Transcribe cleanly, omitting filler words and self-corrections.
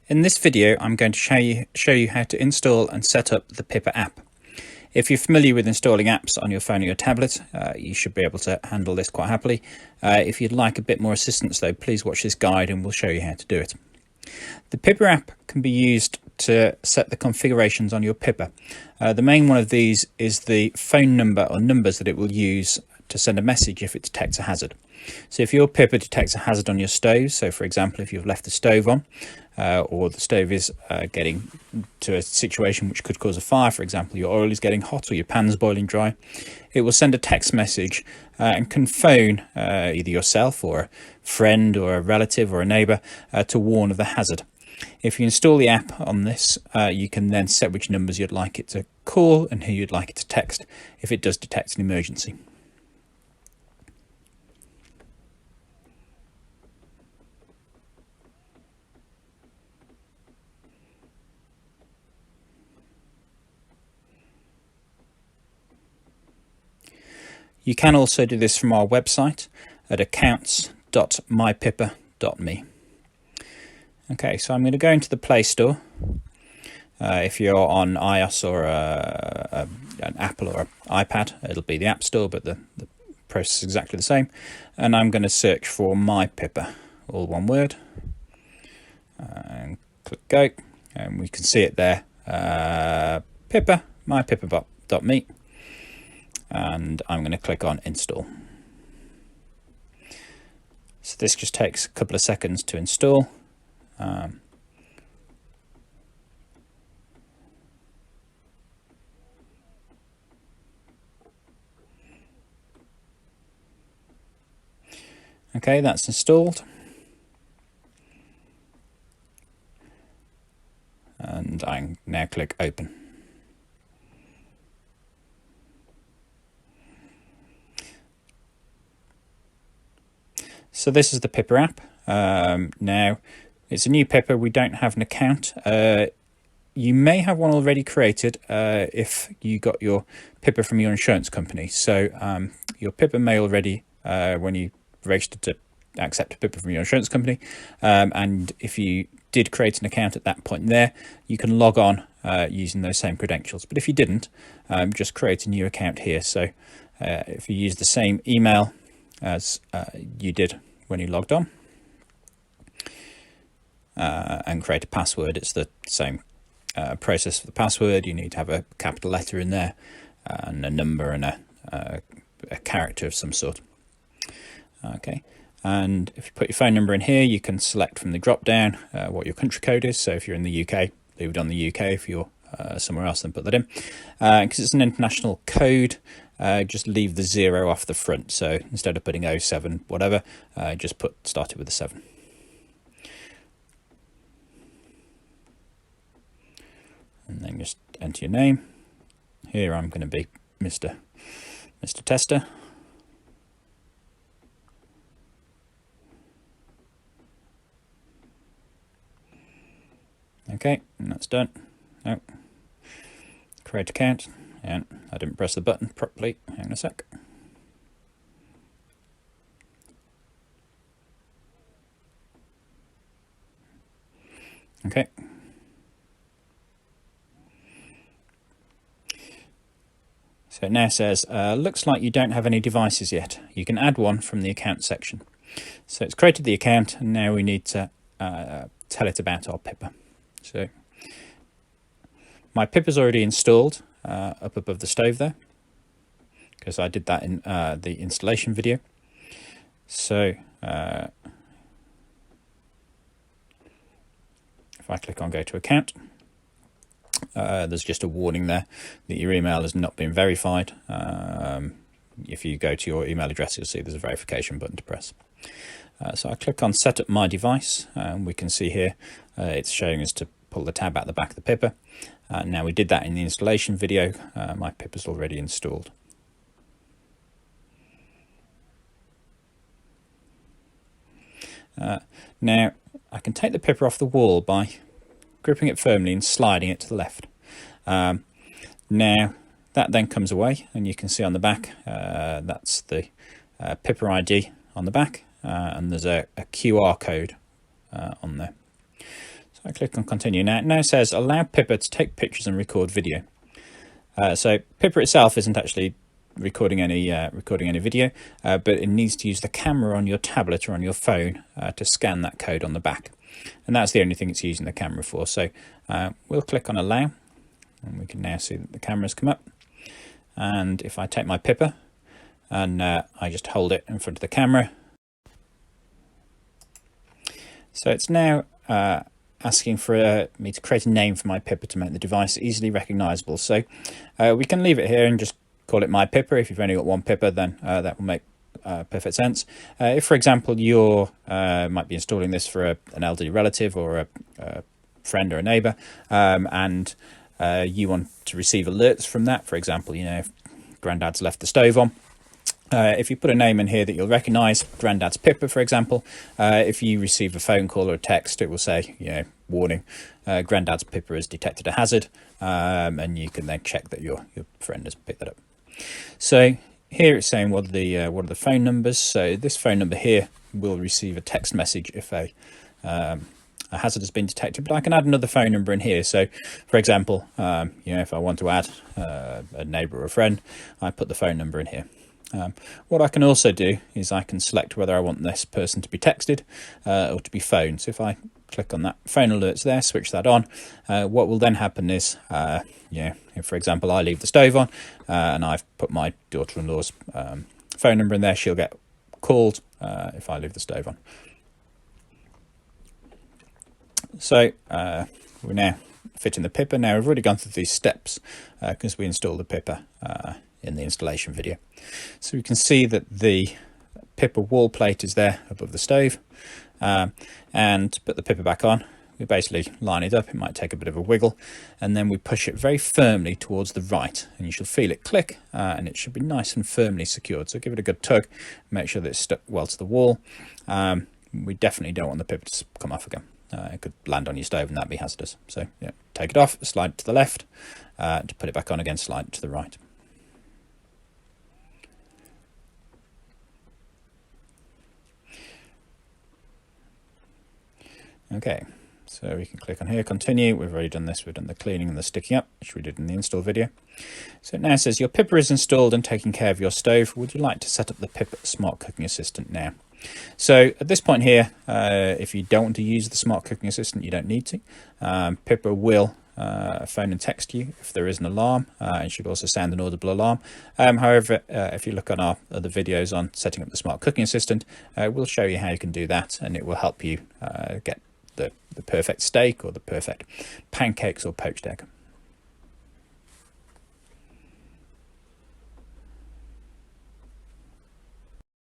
In this video, I'm going to show you how to install and set up the Pippa app. If you're familiar with installing apps on your phone or your tablet, you should be able to handle this quite happily. If you'd like a bit more assistance though, please watch this guide and we'll show you how to do it. The Pippa app can be used to set the configurations on your Pippa. The main one of these is the phone number or numbers that it will use to send a message if it detects a hazard. So if your Pippa detects a hazard on your stove, so for example if you've left the stove on or the stove is getting to a situation which could cause a fire, for example your oil is getting hot or your pan's boiling dry, it will send a text message and can phone either yourself or a friend or a relative or a neighbour to warn of the hazard. If you install the app on this, you can then set which numbers you'd like it to call and who you'd like it to text if it does detect an emergency. You can also do this from our website at accounts.mypippa.me. Okay, so I'm going to go into the Play Store. If you're on iOS or an Apple or an iPad, it'll be the App Store, but the process is exactly the same. And I'm going to search for My Pippa, all one word, and click Go, and we can see it there. Pippa, mypippa.me. And I'm going to click on install. So this just takes a couple of seconds to install. Okay, that's installed. And I now click open. So this is the Pippa app. Now it's a new Pippa. We don't have an account. You may have one already created if you got your Pippa from your insurance company. So your Pippa may already, when you registered to accept a Pippa from your insurance company, and if you did create an account at that point there, you can log on using those same credentials. But if you didn't, just create a new account here. So if you use the same email as you did when you logged on and create a password, it's the same process for the password. You need to have a capital letter in there and a number and a character of some sort. Okay, and if you put your phone number in here, you can select from the drop down what your country code is. So if you're in the UK, leave it on the UK. If you're somewhere else, then put that in. Because it's an international code, just leave the 0 off the front. So instead of putting 07 whatever, just start it with a 7. And then just enter your name. Here I'm going to be Mr. Tester. Okay, and that's done. Oh. Create account, and I didn't press the button properly. Hang on a sec. Okay. So it now says, looks like you don't have any devices yet. You can add one from the account section. So it's created the account, and now we need to tell it about our Pippa. So my Pippa's already installed up above the stove there, because I did that in the installation video. So if I click on go to account, there's just a warning there that your email has not been verified. If you go to your email address, you'll see there's a verification button to press. So I click on set up my device, and we can see here it's showing us to pull the tab out the back of the Pippa. Now we did that in the installation video. My Pippa's already installed. Now I can take the Pippa off the wall by gripping it firmly and sliding it to the left. Now that then comes away, and you can see on the back that's the Pippa ID on the back, and there's a QR code on there. So I click on continue. Now it now says allow Pippa to take pictures and record video. So Pippa itself isn't actually recording any video, but it needs to use the camera on your tablet or on your phone to scan that code on the back, and that's the only thing it's using the camera for. So we'll click on allow, and we can now see that the camera's come up. And if I take my Pippa and I just hold it in front of the camera, so it's now asking for me to create a name for my Pippa to make the device easily recognizable. So we can leave it here and just call it my Pippa. If you've only got one Pippa, then that will make perfect sense. If, for example, you might be installing this for an elderly relative or a friend or a neighbour, and you want to receive alerts from that, for example, if Grandad's left the stove on, if you put a name in here that you'll recognise, Grandad's Pippa, for example, if you receive a phone call or a text, it will say, warning, Grandad's Pippa has detected a hazard, and you can then check that your friend has picked that up. So here it's saying what are the phone numbers. So this phone number here will receive a text message if a hazard has been detected, but I can add another phone number in here. So for example, if I want to add a neighbour or a friend, I put the phone number in here. What I can also do is I can select whether I want this person to be texted or to be phoned. So if I click on that phone alerts there, switch that on, what will then happen is, if, for example, I leave the stove on and I've put my daughter-in-law's phone number in there, she'll get called if I leave the stove on. So we're now fitting the Pippa. Now we've already gone through these steps because we installed the Pippa in the installation video. So we can see that the Pippa wall plate is there above the stove, and to put the Pippa back on, we basically line it up. It might take a bit of a wiggle, and then we push it very firmly towards the right, and you should feel it click, and it should be nice and firmly secured. So give it a good tug, make sure that it's stuck well to the wall. We definitely don't want the Pippa to come off again. It could land on your stove and that'd be hazardous. So take it off, slide to the left, to put it back on again, slide to the right. Okay, so we can click on here, continue. We've already done this. We've done the cleaning and the sticking up, which we did in the install video. So it now says your Pippa is installed and taking care of your stove. Would you like to set up the Pippa Smart Cooking Assistant now? So at this point here, if you don't want to use the Smart Cooking Assistant, you don't need to. Pippa will phone and text you if there is an alarm, and should also sound an audible alarm. However, if you look on our other videos on setting up the Smart Cooking Assistant, we'll show you how you can do that, and it will help you get the perfect steak or the perfect pancakes or poached egg.